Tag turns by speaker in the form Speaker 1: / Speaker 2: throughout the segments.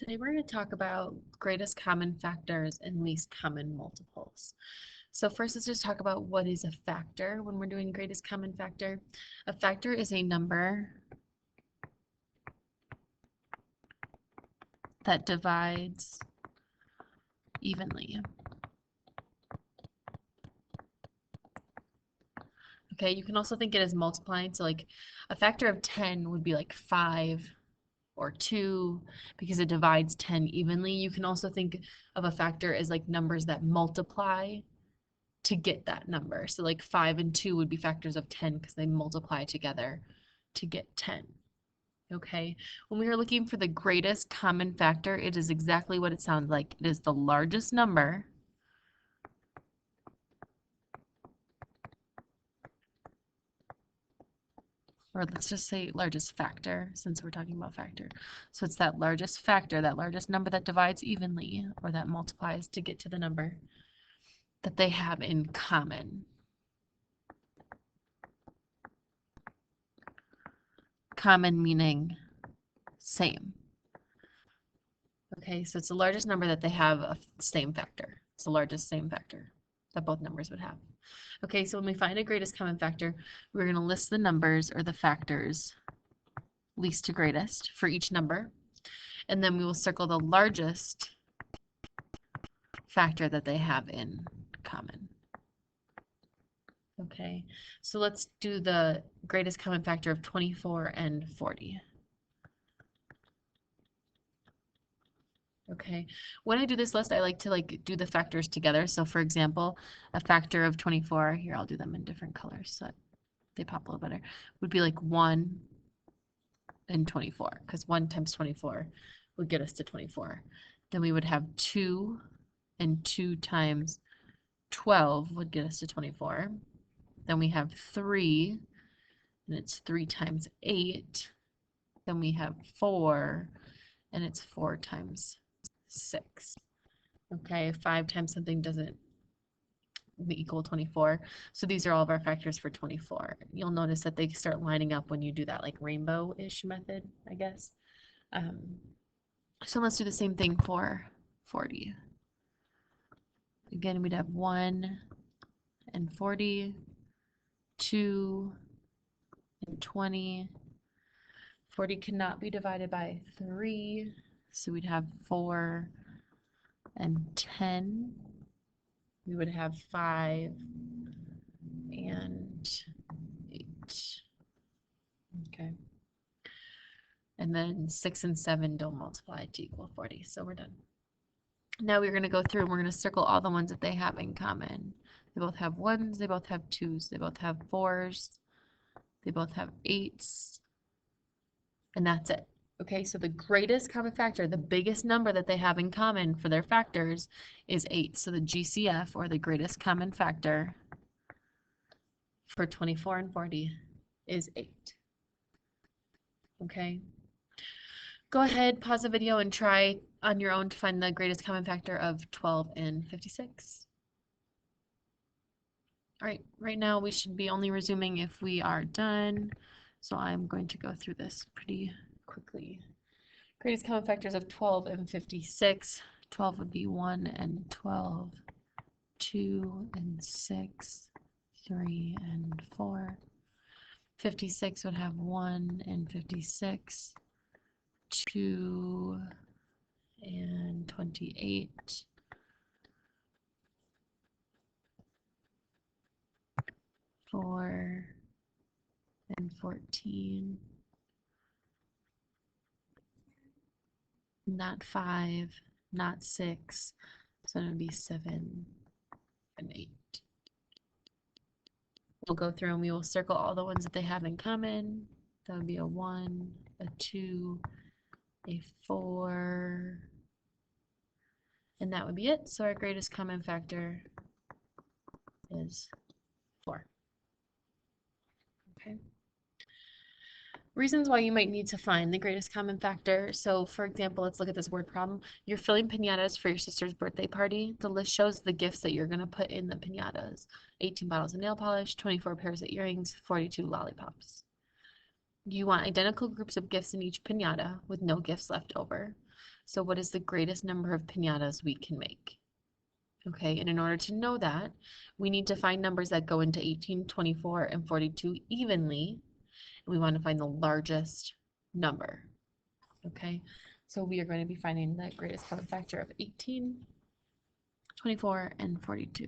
Speaker 1: Today we're going to talk about greatest common factors and least common multiples. So first, let's just talk about what is a factor when we're doing greatest common factor. A factor is a number that divides evenly. Okay, you can also think it as multiplying. So like a factor of 10 would be like 5 or 2 because it divides 10 evenly. You can also think of a factor as like numbers that multiply to get that number. So like 5 and 2 would be factors of 10 because they multiply together to get 10. Okay, when we are looking for the greatest common factor, it is exactly what it sounds like. It is the largest number or let's just say largest factor since we're talking about factor. So it's that largest factor, that largest number that divides evenly or that multiplies to get to the number that they have in common. Common meaning same. Okay, so it's the largest number that they have a same factor. It's the largest same factor that both numbers would have. Okay, so when we find a greatest common factor, we're going to list the numbers or the factors least to greatest for each number. And then we will circle the largest factor that they have in common. Okay, so let's do the greatest common factor of 24 and 40. Okay, when I do this list, I like to do the factors together. So for example, a factor of 24, here I'll do them in different colors so that they pop a little better, would be like 1 and 24, because 1 times 24 would get us to 24. Then we would have 2, and 2 times 12 would get us to 24. Then we have 3, and it's 3 times 8. Then we have 4, and it's 4 times 6. Okay, 5 times something doesn't equal 24. So these are all of our factors for 24. You'll notice that they start lining up when you do that like rainbow-ish method, I guess. So let's do the same thing for 40. Again, we'd have 1 and 40, 2 and 20. 40 cannot be divided by 3, so we'd have 4 and 10. We would have 5 and 8. Okay. And then 6 and 7 don't multiply to equal 40, so we're done. Now we're going to go through and we're going to circle all the ones that they have in common. They both have 1s, they both have 2s, they both have 4s, they both have 8s, and that's it. Okay, so the greatest common factor, the biggest number that they have in common for their factors is 8. So the GCF, or the greatest common factor for 24 and 40, is 8. Okay. Go ahead, pause the video, and try on your own to find the greatest common factor of 12 and 56. All right, right now we should be only resuming if we are done. So I'm going to go through this pretty quickly. Greatest common factors of 12 and 56. 12 would be 1 and 12, 2 and 6, 3 and 4. 56 would have 1 and 56, 2 and 28. 4 and 14. Not 5, not 6, so it would be 7 and 8. We'll go through and we will circle all the ones that they have in common. That would be a 1, a 2, a 4, and that would be it. So our greatest common factor is 4. Okay. Reasons why you might need to find the greatest common factor. So for example, let's look at this word problem. You're filling piñatas for your sister's birthday party. The list shows the gifts that you're going to put in the piñatas. 18 bottles of nail polish, 24 pairs of earrings, 42 lollipops. You want identical groups of gifts in each piñata with no gifts left over. So what is the greatest number of piñatas we can make? Okay, and in order to know that, we need to find numbers that go into 18, 24, and 42 evenly. We want to find the largest number. Okay, so we are going to be finding the greatest common factor of 18, 24, and 42.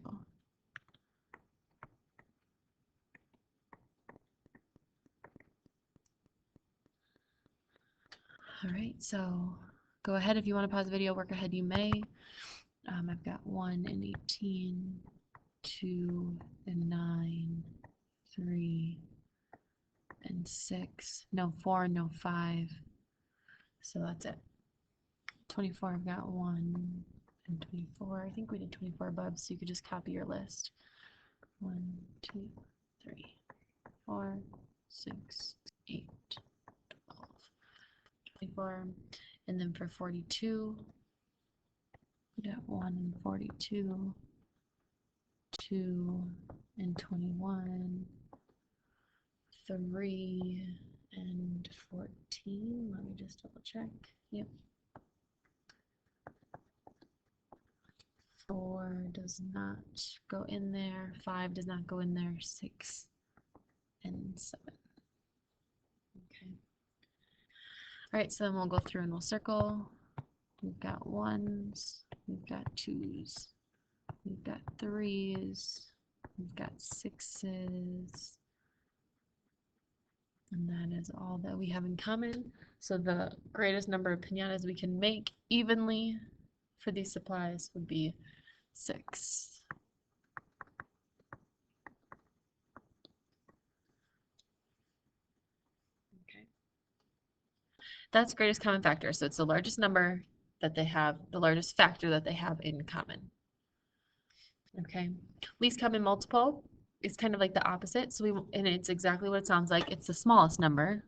Speaker 1: All right, so go ahead if you want to pause the video, work ahead, you may. I've got 1 and 18, 2 and 9, 3 and 6, no 4, no 5. So that's it. 24, I've got 1 and 24. I think we did 24 above, so you could just copy your list. 1, 2, 3, 4, 6, 8, 12, 24. And then for 42, we got 1 and 42, 2 and 21, 3 and 14. Let me just double check. Yep. 4 does not go in there. 5 does not go in there. 6 and 7. Okay. All right, so then we'll go through and we'll circle. We've got 1s, we've got 2s, we've got 3s, we've got 6s, and that is all that we have in common. So the greatest number of piñatas we can make evenly for these supplies would be 6. Okay. That's greatest common factor. So it's the largest number that they have, the largest factor that they have in common. Okay. Least common multiple is kind of like the opposite. So and it's exactly what it sounds like. It's the smallest number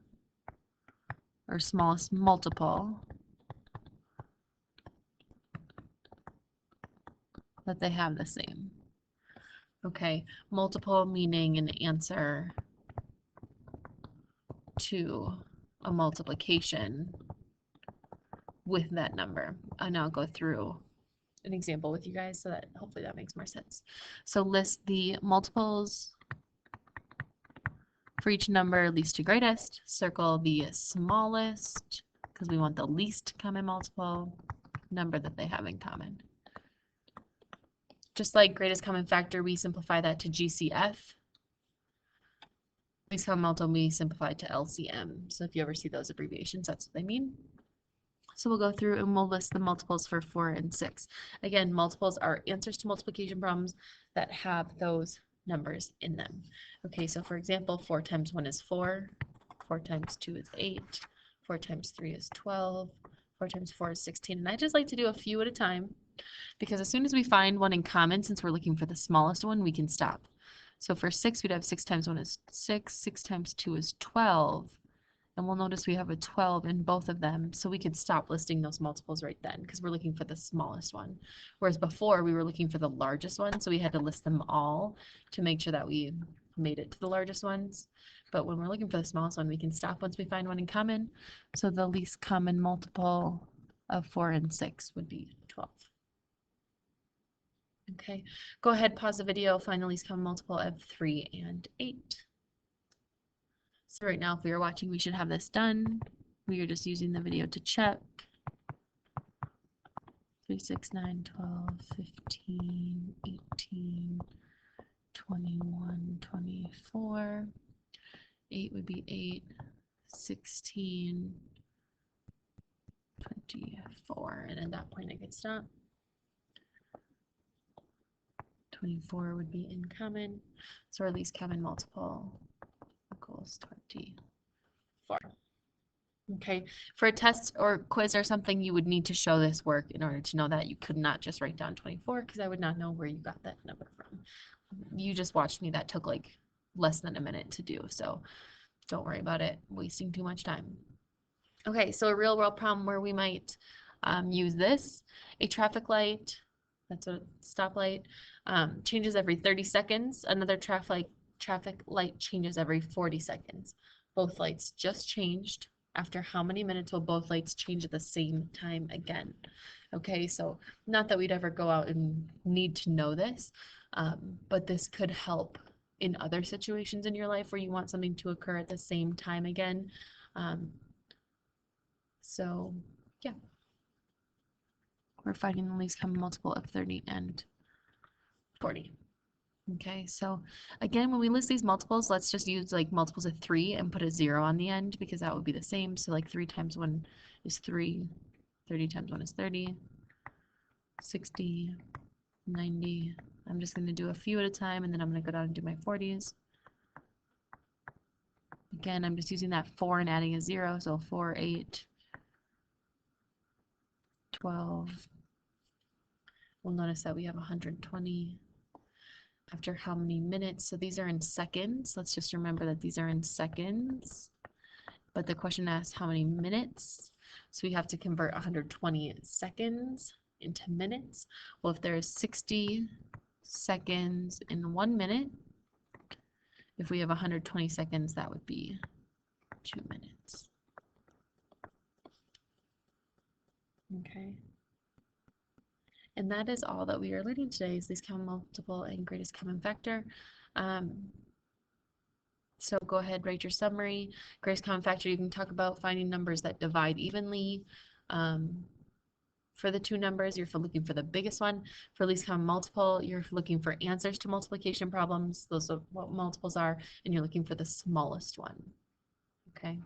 Speaker 1: or smallest multiple that they have the same. Okay, multiple meaning an answer to a multiplication with that number. And I'll go through an example with you guys so that hopefully that makes more sense. So list the multiples for each number, least to greatest. Circle the smallest because we want the least common multiple number that they have in common. Just like greatest common factor, we simplify that to GCF. Least common multiple, we simplify to LCM. So if you ever see those abbreviations, that's what they mean. So we'll go through and we'll list the multiples for 4 and 6. Again, multiples are answers to multiplication problems that have those numbers in them. Okay, so for example, 4 times 1 is 4, 4 times 2 is 8, 4 times 3 is 12, 4 times 4 is 16. And I just like to do a few at a time because as soon as we find one in common, since we're looking for the smallest one, we can stop. So for 6, we'd have 6 times 1 is 6, 6 times 2 is 12. And we'll notice we have a 12 in both of them, so we could stop listing those multiples right then because we're looking for the smallest one. Whereas before we were looking for the largest one, so we had to list them all to make sure that we made it to the largest ones. But when we're looking for the smallest one, we can stop once we find one in common. So the least common multiple of 4 and 6 would be 12. Okay, go ahead, pause the video, find the least common multiple of 3 and 8. So right now, if we are watching, we should have this done. We are just using the video to check. 3, 6, 9, 12, 15, 18, 21, 24. 8 would be 8, 16, 24. And at that point, I could stop. 24 would be in common. So our least common multiple equals 24. Okay, for a test or quiz or something, you would need to show this work in order to know that. You could not just write down 24 because I would not know where you got that number from. You just watched me. That took like less than a minute to do, so don't worry about it wasting too much time. Okay, so a real world problem where we might use this. A traffic light, that's a stoplight, changes every 30 seconds. Another traffic light changes every 40 seconds. Both lights just changed. After how many minutes will both lights change at the same time again? Okay, so not that we'd ever go out and need to know this, but this could help in other situations in your life where you want something to occur at the same time again. Um, so yeah, we're finding the least common multiple of 30 and 40. Okay, so again, when we list these multiples, let's just use like multiples of 3 and put a 0 on the end because that would be the same. So like 3 times 1 is 3, 30 times 1 is 30, 60, 90. I'm just going to do a few at a time and then I'm going to go down and do my 40s. Again, I'm just using that 4 and adding a 0, so 4, 8, 12. We'll notice that we have 120. After how many minutes? So these are in seconds. Let's just remember that these are in seconds. But the question asks how many minutes. So we have to convert 120 seconds into minutes. Well, if there is 60 seconds in 1 minute, if we have 120 seconds, that would be 2 minutes. Okay. And that is all that we are learning today is least common multiple and greatest common factor. So go ahead, write your summary. Greatest common factor, you can talk about finding numbers that divide evenly. For the two numbers, you're looking for the biggest one. For least common multiple, you're looking for answers to multiplication problems. Those are what multiples are, and you're looking for the smallest one. Okay.